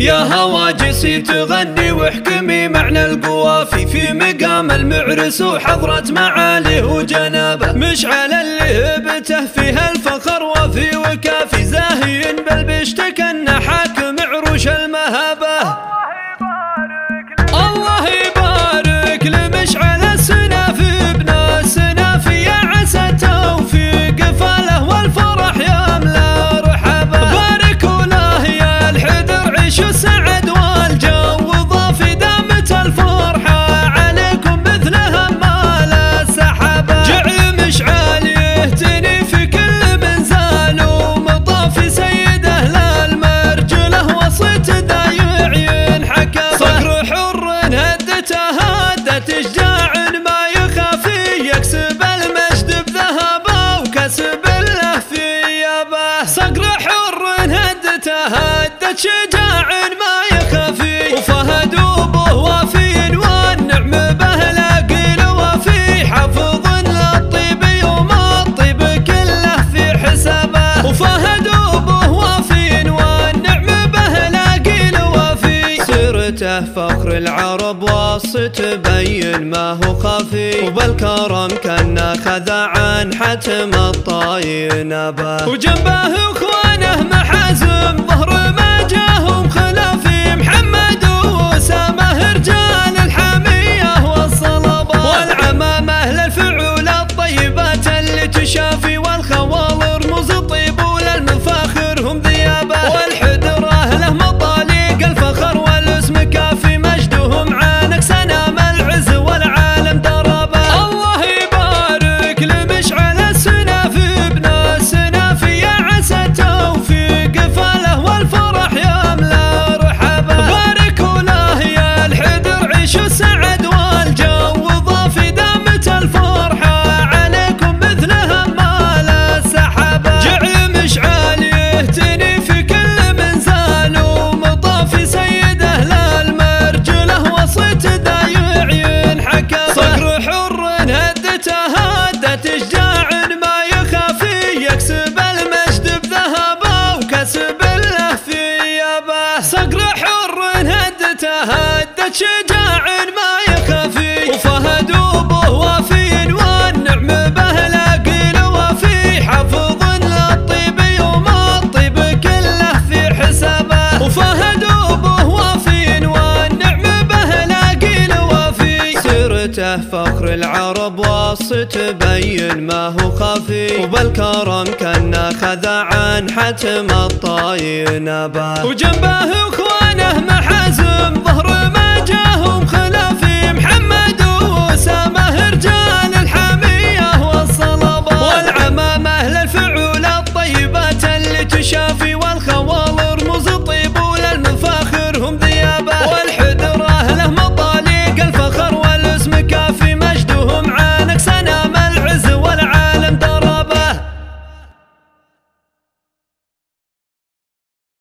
يا هواجسي تغني واحكمي معنى القوافي في مقام المعرس وحضرة معاليه وجنابه، مشعل اللي هبته فيها الفخر وفي وكافي، زاهي بالبشت كأنه حاكم عروش المهابه. الله يبارك لمشعل السنافي ابن السنافي، يا عسى التوفيق فله والفرح يملا رحبه، باركوا له يا الحذر عيشوا السعد والجو ضافي، دامت الفرحة عليكم مثلها مال السحابة، جعل مشعل يهتني في كل منزال ومطافي، سيد اهل المرجله وصيت دايع ينحكى، صقر حر هدته هدت اشجاع ما يخافي، يكسب المجد بذهبه وكسب له في يابه، صقر حر هدته هدت شجاع ما يخافي، وفهد ابوه وفي والنعم به لاقي وفي، حافظ للطيب يوم الطيب كله في حسابه، وفهد ابوه وفي والنعم به لاقي وفي، سيرته فخر العرب وص تبين ما هو خفي، وبالكرم كان خذ عن حتم الطاي نبه، وجنبه اخوانه محازم ظهر ما جاهم خلافي، محمد واسامه رجال الحاميه والصلابه، والعمامه للفعول الطيبات اللي تشافي، والخوال رموز الطيب وللمفاخر هم ذيابه، والحدره له مطاليق الفخر والاسم كافي، مجدهم عانك سنام العز والعالم دربه. الله يبارك لمشعل السنافي ابن السنافي، يا عسى التوفيق فله والفرح يملا رحبه، باركوا له يا الحذر عيشوا السعد والجو ضافي، دامت الفرحة عليكم مثلها مال السحابة، جعل مشعل يهتني في كل منزال ومطافي، سيد اهل المرجله وصيت دايع ينحكى، صقر حر هدته هدت اشجاع ما يخافي، يكسب المجد بذهبه وكسب له في يابه، صقر حر هدته هدت شجاع ما يخافي، وفهد ابوه وفي والنعم به لاقي وفي، حافظ للطيب يوم الطيب كله في حسابه، وفهد ابوه وفي والنعم به لاقي وفي، سيرته فخر العرب وص تبين ما هو خفي، وبالكرم كان خذ عن حتم الطاي نبه، وجنبه اخوانه محازم